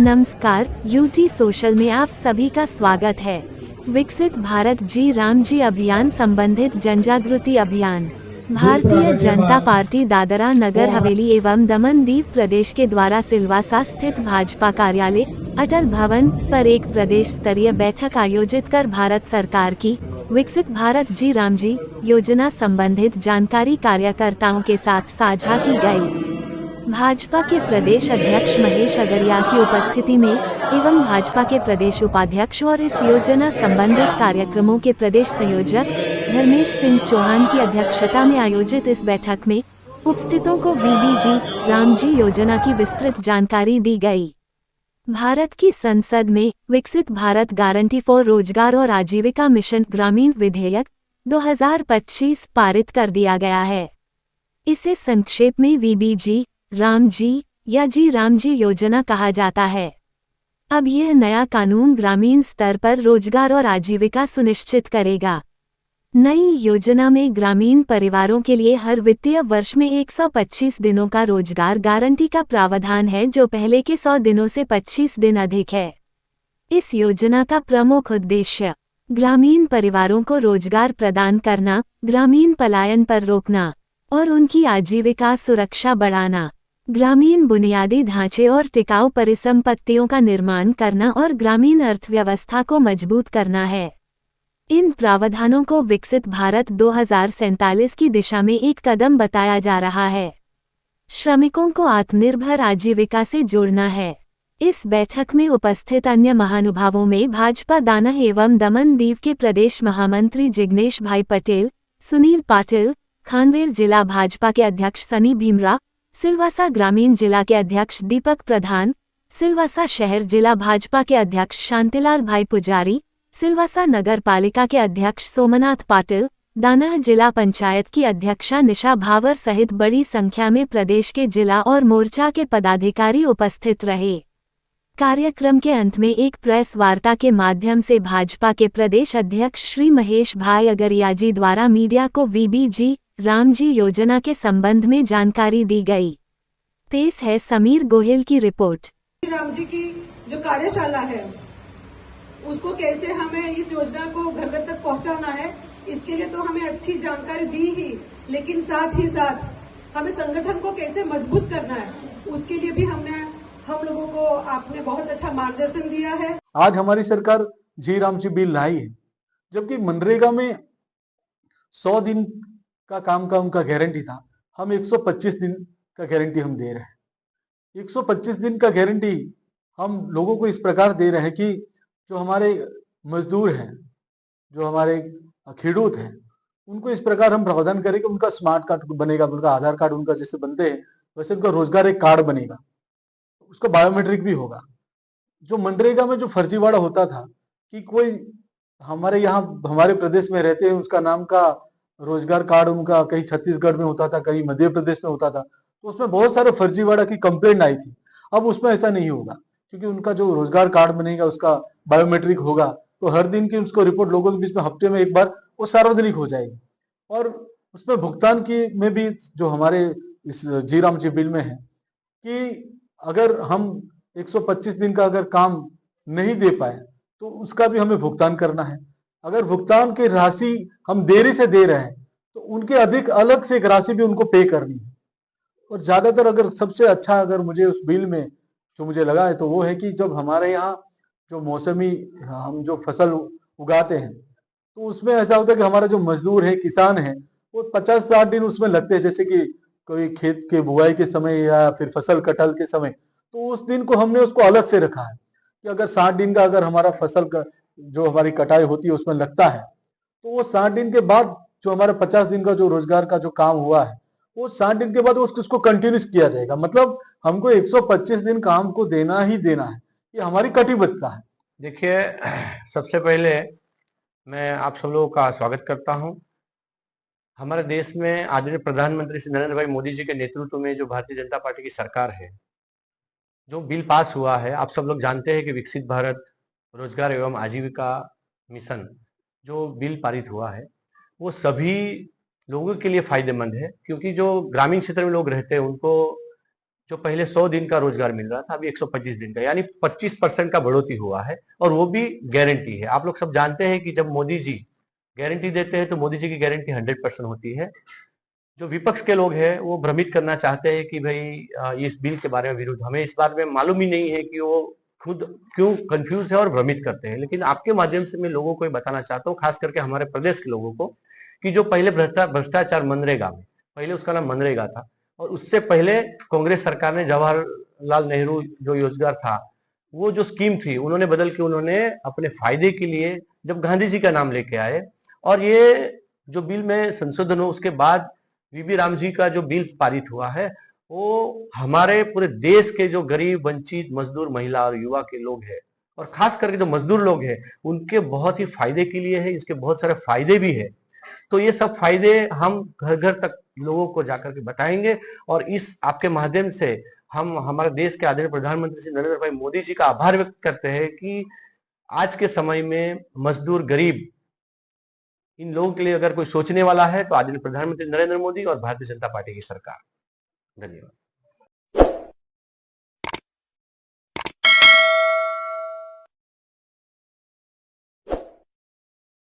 नमस्कार, UT social में आप सभी का स्वागत है। विकसित भारत जी राम जी अभियान संबंधित जनजागृति अभियान। भारतीय जनता पार्टी दादरा नगर हवेली एवं दमन दीव प्रदेश के द्वारा सिलवासा स्थित भाजपा कार्यालय अटल भवन पर एक प्रदेश स्तरीय बैठक आयोजित कर भारत सरकार की विकसित भारत जी राम जी योजना संबंधित जानकारी कार्यकर्ताओं के साथ साझा की गई। भाजपा के प्रदेश अध्यक्ष महेश अगरिया की उपस्थिति में एवं भाजपा के प्रदेश उपाध्यक्ष और इस योजना संबंधित कार्यक्रमों के प्रदेश संयोजक धर्मेश सिंह चौहान की अध्यक्षता में आयोजित इस बैठक में उपस्थितों को वीबीजी राम जी योजना की विस्तृत जानकारी दी गई। भारत की संसद में विकसित भारत गारंटी फॉर रोजगार और आजीविका मिशन ग्रामीण विधेयक 2025 पारित कर दिया गया है। इसे संक्षेप में वीबीजी राम जी या जी राम जी योजना कहा जाता है। अब यह नया कानून ग्रामीण स्तर पर रोजगार और आजीविका सुनिश्चित करेगा। नई योजना में ग्रामीण परिवारों के लिए हर वित्तीय वर्ष में 125 दिनों का रोजगार गारंटी का प्रावधान है, जो पहले के 100 दिनों से 25 दिन अधिक है। इस योजना का प्रमुख उद्देश्य ग्रामीण परिवारों को रोजगार प्रदान करना, ग्रामीण पलायन पर रोकना और उनकी आजीविका सुरक्षा बढ़ाना, ग्रामीण बुनियादी ढांचे और टिकाऊ परिसंपत्तियों का निर्माण करना और ग्रामीण अर्थव्यवस्था को मजबूत करना है। इन प्रावधानों को विकसित भारत 2047 की दिशा में एक कदम बताया जा रहा है। श्रमिकों को आत्मनिर्भर आजीविका से जोड़ना है। इस बैठक में उपस्थित अन्य महानुभावों में भाजपा दाना एवं दमन दीव के प्रदेश महामंत्री जिग्नेश भाई पटेल, सुनील पाटिल, खानवेर जिला भाजपा के अध्यक्ष सनी भीमरा, सिलवासा ग्रामीण जिला के अध्यक्ष दीपक प्रधान, सिलवासा शहर जिला भाजपा के अध्यक्ष शांतिलाल भाई पुजारी, सिलवासा नगर पालिका के अध्यक्ष सोमनाथ पाटिल, दाना जिला पंचायत की अध्यक्षा निशा भावर सहित बड़ी संख्या में प्रदेश के जिला और मोर्चा के पदाधिकारी उपस्थित रहे। कार्यक्रम के अंत में एक प्रेस वार्ता के माध्यम से भाजपा के प्रदेश अध्यक्ष श्री महेश भाई अगरिया जी द्वारा मीडिया को वीबीजी राम जी योजना के संबंध में जानकारी दी गई। पेश है समीर गोहिल की रिपोर्ट। राम जी की जो कार्यशाला है उसको कैसे हमें इस योजना को घर घर तक पहुंचाना है, इसके लिए तो हमें अच्छी जानकारी दी ही, लेकिन साथ ही साथ हमें संगठन को कैसे मजबूत करना है उसके लिए भी हम लोगों को आपने बहुत अच्छा मार्गदर्शन दिया है। आज हमारी सरकार जी राम जी बिल लाई है, जबकि मनरेगा में 100 दिन का काम का उनका गारंटी था, हम 125 दिन का गारंटी हम दे रहे हैं। 125 दिन का गारंटी हम लोगों को इस प्रकार दे रहे हैं कि जो हमारे मजदूर हैं, जो हमारे खेडूत हैं, उनको इस प्रकार हम प्रावधान करें कि उनका स्मार्ट कार्ड बनेगा, उनका आधार कार्ड उनका जैसे बनते हैं वैसे उनका रोजगार एक कार्ड बनेगा, उसका बायोमेट्रिक भी होगा। जो मनरेगा में जो फर्जीवाड़ा होता था कि कोई हमारे यहाँ हमारे प्रदेश में रहते हैं, उसका नाम का रोजगार कार्ड उनका कहीं छत्तीसगढ़ में होता था, कहीं मध्य प्रदेश में होता था, तो उसमें बहुत सारे फर्जीवाड़ा की कंप्लेंट आई थी। अब उसमें ऐसा नहीं होगा, क्योंकि उनका जो रोजगार कार्ड बनेगा उसका बायोमेट्रिक होगा, तो हर दिन की उसको रिपोर्ट लोगों के बीच में हफ्ते में एक बार वो सार्वजनिक हो जाएगी। और उसमें भुगतान की में भी जो हमारे इस जी राम जी बिल में है कि अगर हम 125 दिन का अगर काम नहीं दे पाए तो उसका भी हमें भुगतान करना है। अगर भुगतान की राशि हम देरी से दे रहे हैं तो उनके अधिक अलग से एक राशि भी उनको पे करनी है। और ज्यादातर अगर सबसे अच्छा अगर मुझे उस बिल में जो मुझे लगा है तो वो है कि जब हमारे यहाँ जो मौसमी हम जो फसल उगाते हैं तो उसमें ऐसा होता है कि हमारा जो मजदूर है, किसान है, वो 50-60 दिन उसमें लगते हैं, जैसे कि कोई खेत के बुआई के समय या फिर फसल कटल के समय, तो उस दिन को हमने उसको अलग से रखा है कि अगर 60 दिन का अगर हमारा फसल का जो हमारी कटाई होती है उसमें लगता है तो वो 60 दिन के बाद जो हमारा 50 दिन का जो रोजगार का जो काम हुआ है वो 60 दिन के बाद उसको कंटिन्यूस किया जाएगा। मतलब हमको 125 दिन काम को देना ही देना है, ये हमारी कटिबद्धता है। देखिए, सबसे पहले मैं आप सब लोगों का स्वागत करता हूं। हमारे देश में आदरणीय प्रधानमंत्री श्री नरेंद्र भाई मोदी जी के नेतृत्व में जो भारतीय जनता पार्टी की सरकार है, जो बिल पास हुआ है, आप सब लोग जानते हैं कि विकसित भारत रोजगार एवं आजीविका मिशन जो बिल पारित हुआ है वो सभी लोगों के लिए फायदेमंद है, क्योंकि जो ग्रामीण क्षेत्र में लोग रहते हैं उनको जो पहले 100 दिन का रोजगार मिल रहा था अभी 125 दिन का, यानी 25% का बढ़ोतरी हुआ है, और वो भी गारंटी है। आप लोग सब जानते हैं कि जब मोदी जी गारंटी देते हैं तो मोदी जी की गारंटी 100% होती है। जो विपक्ष के लोग हैं वो भ्रमित करना चाहते हैं कि भाई ये इस बिल के बारे में विरोध, हमें इस बारे में मालूम ही नहीं है कि वो खुद क्यों कंफ्यूज है और भ्रमित करते हैं। लेकिन आपके माध्यम से मैं लोगों को ये बताना चाहता हूँ, खास करके हमारे प्रदेश के लोगों को, कि जो पहले भ्रष्टाचार मनरेगा में, पहले उसका नाम मनरेगा था, और उससे पहले कांग्रेस सरकार ने जवाहरलाल नेहरू जो योजना था, वो जो स्कीम थी, उन्होंने बदल के उन्होंने अपने फायदे के लिए जब गांधी जी का नाम लेके आए, और ये जो बिल में संशोधन हो उसके बाद वीबी राम जी का जो बिल पारित हुआ है, वो हमारे पूरे देश के जो गरीब, वंचित, मजदूर, महिला और युवा के लोग हैं, और खास करके जो मजदूर लोग हैं, उनके बहुत ही फायदे के लिए है। इसके बहुत सारे फायदे भी है। तो ये सब फायदे हम घर घर तक लोगों को जाकर के बताएंगे, और इस आपके माध्यम से हम हमारे देश के आदरणीय प्रधानमंत्री श्री नरेंद्र भाई मोदी जी का आभार व्यक्त करते हैं कि आज के समय में मजदूर, गरीब, इन लोगों के लिए अगर कोई सोचने वाला है तो आदरणीय प्रधानमंत्री नरेंद्र मोदी और भारतीय जनता पार्टी की सरकार। धन्यवाद।